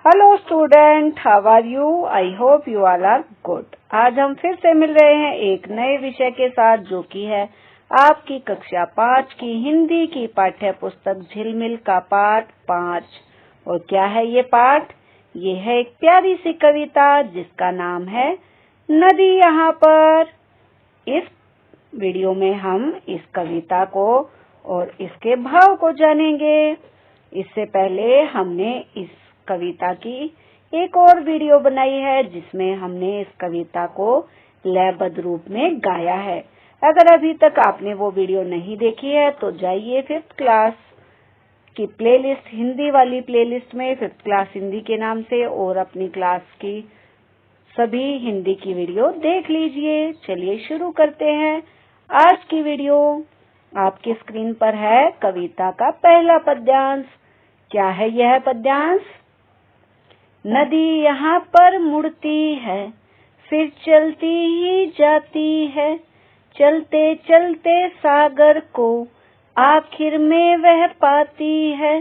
Hello student, how are you? I hope you all are good. आज हम फिर से मिल रहे हैं एक नए विषय के साथ, जो कि है आपकी कक्षा 5 की हिंदी की पाठ्य पुस्तक झिलमिल का पाठ 5। और क्या है ये पाठ? ये है एक प्यारी सी कविता जिसका नाम है नदी यहाँ पर। इस वीडियो में हम इस कविता को और इसके भाव को जानेंगे। इससे पहले हमने इस कविता की एक और वीडियो बनाई है जिसमें हमने इस कविता को लयबद्ध रूप में गाया है। अगर अभी तक आपने वो वीडियो नहीं देखी है तो जाइए 5th क्लास की प्लेलिस्ट, हिंदी वाली प्लेलिस्ट में 5th क्लास हिंदी के नाम से, और अपनी क्लास की सभी हिंदी की वीडियो देख लीजिए। चलिए शुरू करते हैं आज की वीडियो। आपकी स्क्रीन पर है कविता का पहला पद्यांश। क्या है यह पद्यांश? नदी यहाँ पर मुड़ती है, फिर चलती ही जाती है, चलते चलते सागर को आखिर में वह पाती है।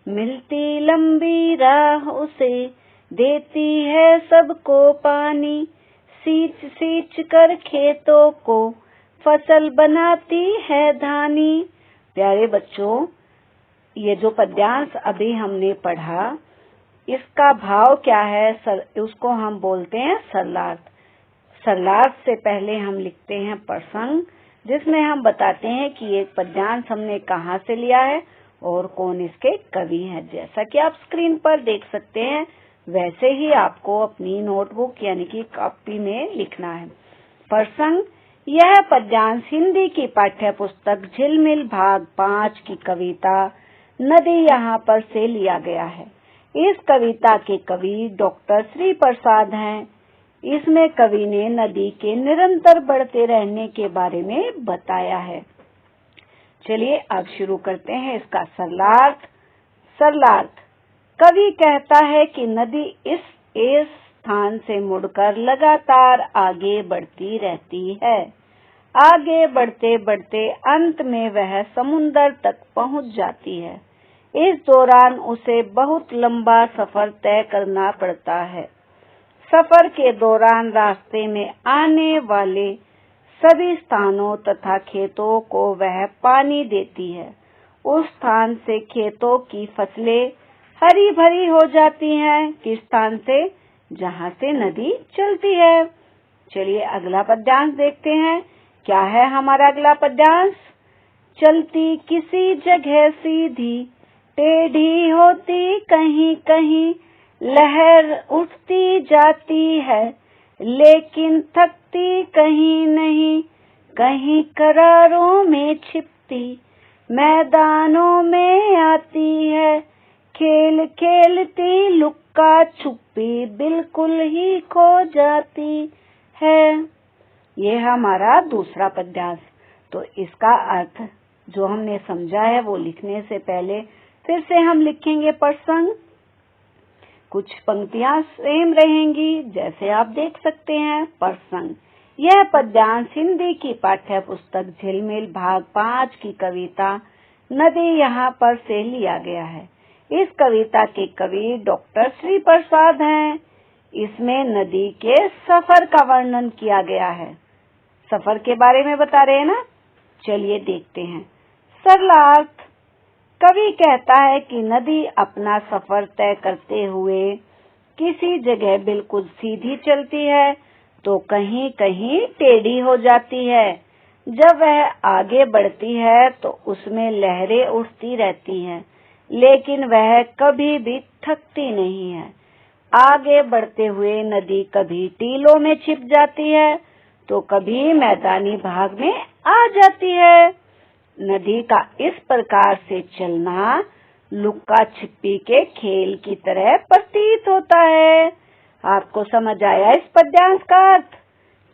मिलती लंबी राह उसे, देती है सबको पानी, सींच सींच कर खेतों को फसल बनाती है धानी। प्यारे बच्चों, ये जो पद्यांश अभी हमने पढ़ा, इसका भाव क्या है? उसको हम बोलते हैं सरलार्थ। सरलार्थ से पहले हम लिखते हैं प्रसंग, जिसमें हम बताते हैं कि ये पद्यांश हमने कहाँ से लिया है और कौन इसके कवि हैं। जैसा कि आप स्क्रीन पर देख सकते हैं, वैसे ही आपको अपनी नोटबुक यानी कि कॉपी में लिखना है। प्रसंग: यह पद्यांश हिंदी की पाठ्य पुस्तक झिलमिल भाग 5 की कविता नदी यहाँ पर से लिया गया है। इस कविता के कवि डॉक्टर श्री प्रसाद हैं। इसमें कवि ने नदी के निरंतर बढ़ते रहने के बारे में बताया है। चलिए अब शुरू करते हैं इसका सरलार्थ। सरलार्थ: कवि कहता है कि नदी इस स्थान से मुड़कर लगातार आगे बढ़ती रहती है। आगे बढ़ते बढ़ते अंत में वह समुंदर तक पहुंच जाती है। इस दौरान उसे बहुत लंबा सफर तय करना पड़ता है। सफर के दौरान रास्ते में आने वाले सभी स्थानों तथा खेतों को वह पानी देती है। उस स्थान से खेतों की फसलें हरी भरी हो जाती हैं। किस स्थान से? जहाँ से नदी चलती है। चलिए अगला पद्यांश देखते हैं। क्या है हमारा अगला पद्यांश? चलती किसी जगह सीधी, टेढ़ी होती कहीं कहीं, लहर उठती जाती है, लेकिन थकती कहीं नहीं। कहीं करारों में छिपती, मैदानों में आती है, खेल खेलती लुक्का छुपी, बिल्कुल ही खो जाती है। ये हमारा दूसरा पद्यांश। तो इसका अर्थ जो हमने समझा है वो लिखने से पहले फिर से हम लिखेंगे प्रसंग। कुछ पंक्तियां सेम रहेंगी, जैसे आप देख सकते हैं। प्रसंग: यह पद्यांश हिंदी की पाठ्य पुस्तक झिलमिल भाग 5 की कविता नदी यहाँ पर से लिया गया है। इस कविता के कवि डॉक्टर श्री प्रसाद हैं। इसमें नदी के सफर का वर्णन किया गया है। सफर के बारे में बता रहे हैं ना। चलिए देखते हैं। सरलार्थ: कवि कहता है कि नदी अपना सफर तय करते हुए किसी जगह बिल्कुल सीधी चलती है तो कहीं कहीं टेढ़ी हो जाती है। जब वह आगे बढ़ती है तो उसमें लहरें उठती रहती हैं, लेकिन वह कभी भी थकती नहीं है। आगे बढ़ते हुए नदी कभी टीलों में छिप जाती है तो कभी मैदानी भाग में आ जाती है। नदी का इस प्रकार से चलना लुक्का छिपी के खेल की तरह प्रतीत होता है। आपको समझ आया इस पद्यांश का अर्थ?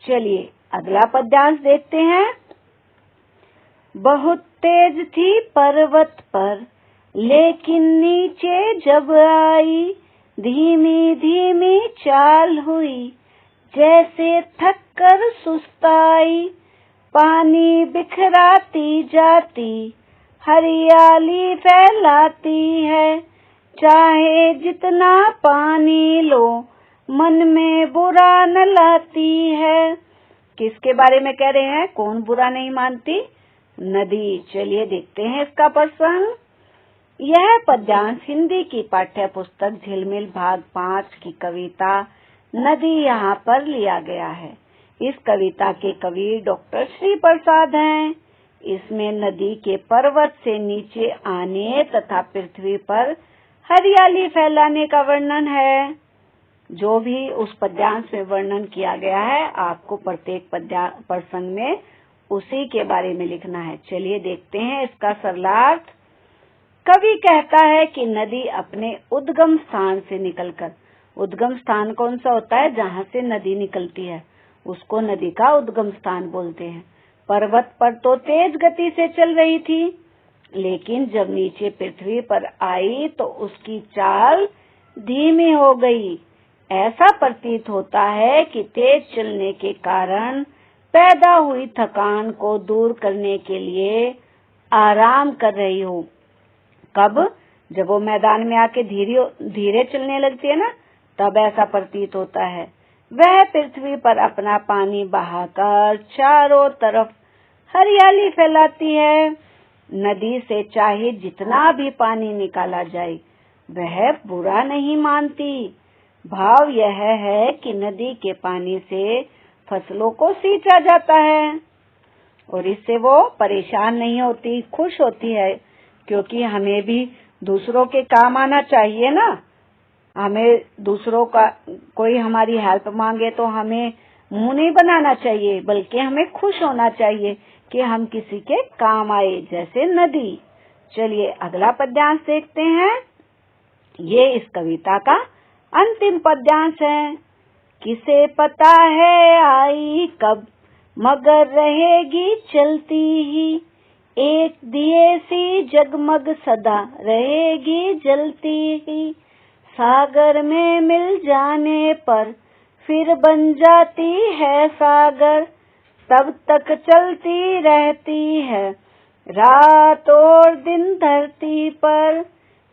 चलिए अगला पद्यांश देखते हैं। बहुत तेज थी पर्वत पर, लेकिन नीचे जब आई, धीमी धीमी चाल हुई, जैसे थक कर सुस्ताई। पानी बिखराती जाती, हरियाली फैलाती है, चाहे जितना पानी लो मन में बुरा न लाती है। किसके बारे में कह रहे हैं? कौन बुरा नहीं मानती? नदी। चलिए देखते हैं इसका प्रसंग। यह पद्यांश हिंदी की पाठ्य पुस्तक झिलमिल भाग 5 की कविता नदी यहाँ पर लिया गया है। इस कविता के कवि डॉक्टर श्री प्रसाद हैं। इसमें नदी के पर्वत से नीचे आने तथा पृथ्वी पर हरियाली फैलाने का वर्णन है। जो भी उस पद्यांश में वर्णन किया गया है, आपको प्रत्येक प्रसंग में उसी के बारे में लिखना है। चलिए देखते हैं इसका सरलार्थ। कवि कहता है कि नदी अपने उद्गम स्थान से निकलकर, उद्गम स्थान कौन सा होता है? जहाँ से नदी निकलती है, उसको नदी का उद्गम स्थान बोलते हैं। पर्वत पर तो तेज गति से चल रही थी, लेकिन जब नीचे पृथ्वी पर आई तो उसकी चाल धीमी हो गई। ऐसा प्रतीत होता है कि तेज चलने के कारण पैदा हुई थकान को दूर करने के लिए आराम कर रही हो। कब? जब वो मैदान में आके धीरे चलने लगती है ना, तब ऐसा प्रतीत होता है। वह पृथ्वी पर अपना पानी बहाकर चारों तरफ हरियाली फैलाती है। नदी से चाहे जितना भी पानी निकाला जाए, वह बुरा नहीं मानती। भाव यह है कि नदी के पानी से फसलों को सींचा जाता है और इससे वो परेशान नहीं होती, खुश होती है, क्योंकि हमें भी दूसरों के काम आना चाहिए ना। हमें दूसरों का कोई हमारी हेल्प मांगे तो हमें मुंह नहीं बनाना चाहिए, बल्कि हमें खुश होना चाहिए कि हम किसी के काम आए, जैसे नदी। चलिए अगला पद्यांश देखते हैं। ये इस कविता का अंतिम पद्यांश है। किसे पता है आई कब, मगर रहेगी चलती ही, एक दिए सी जगमग सदा रहेगी जलती ही। सागर में मिल जाने पर फिर बन जाती है सागर, तब तक चलती रहती है रात और दिन धरती पर।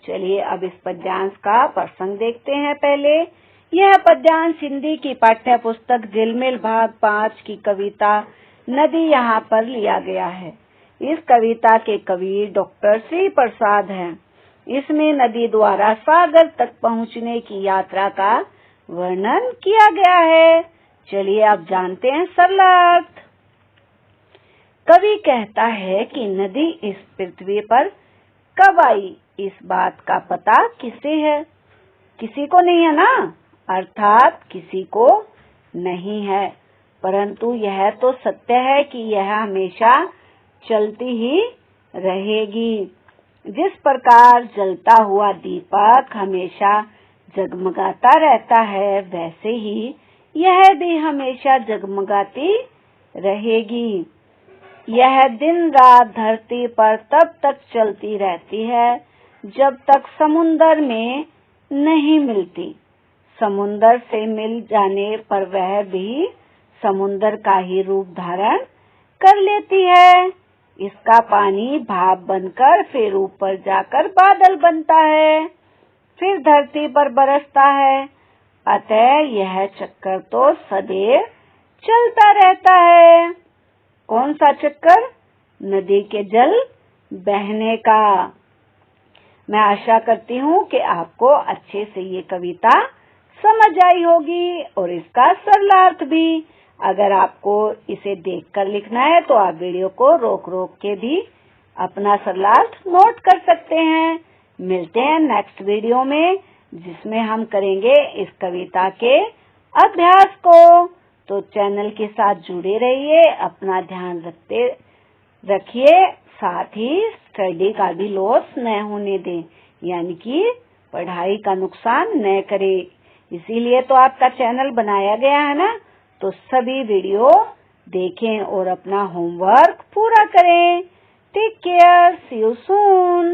चलिए अब इस पद्यांश का प्रसंग देखते हैं। पहले यह पद्यांश हिंदी की पाठ्य पुस्तक झिलमिल भाग 5 की कविता नदी यहाँ पर लिया गया है। इस कविता के कवि डॉक्टर श्री प्रसाद हैं। इसमें नदी द्वारा सागर तक पहुँचने की यात्रा का वर्णन किया गया है। चलिए अब जानते हैं सरलार्थ। कवि कहता है कि नदी इस पृथ्वी पर कब आई, इस बात का पता किसे है? किसी को नहीं है ना, अर्थात किसी को नहीं है। परंतु यह तो सत्य है कि यह हमेशा चलती ही रहेगी। जिस प्रकार जलता हुआ दीपक हमेशा जगमगाता रहता है, वैसे ही यह भी हमेशा जगमगाती रहेगी। यह दिन रात धरती पर तब तक चलती रहती है जब तक समुंदर में नहीं मिलती। समुंदर से मिल जाने पर वह भी समुंदर का ही रूप धारण कर लेती है। इसका पानी भाप बनकर फिर ऊपर जाकर बादल बनता है, फिर धरती पर बरसता है। अतः यह चक्कर तो सदैव चलता रहता है। कौन सा चक्कर? नदी के जल बहने का। मैं आशा करती हूँ कि आपको अच्छे से ये कविता समझ आई होगी और इसका सरलार्थ भी। अगर आपको इसे देखकर लिखना है तो आप वीडियो को रोक रोक के भी अपना सरलार्थ नोट कर सकते हैं। मिलते हैं नेक्स्ट वीडियो में, जिसमें हम करेंगे इस कविता के अभ्यास को। तो चैनल के साथ जुड़े रहिए, अपना ध्यान रखिए, साथ ही स्टडी का भी लॉस न होने दें, यानी कि पढ़ाई का नुकसान न करें। इसीलिए तो आपका चैनल बनाया गया है ना। तो सभी वीडियो देखें और अपना होमवर्क पूरा करें। Take care, see you soon.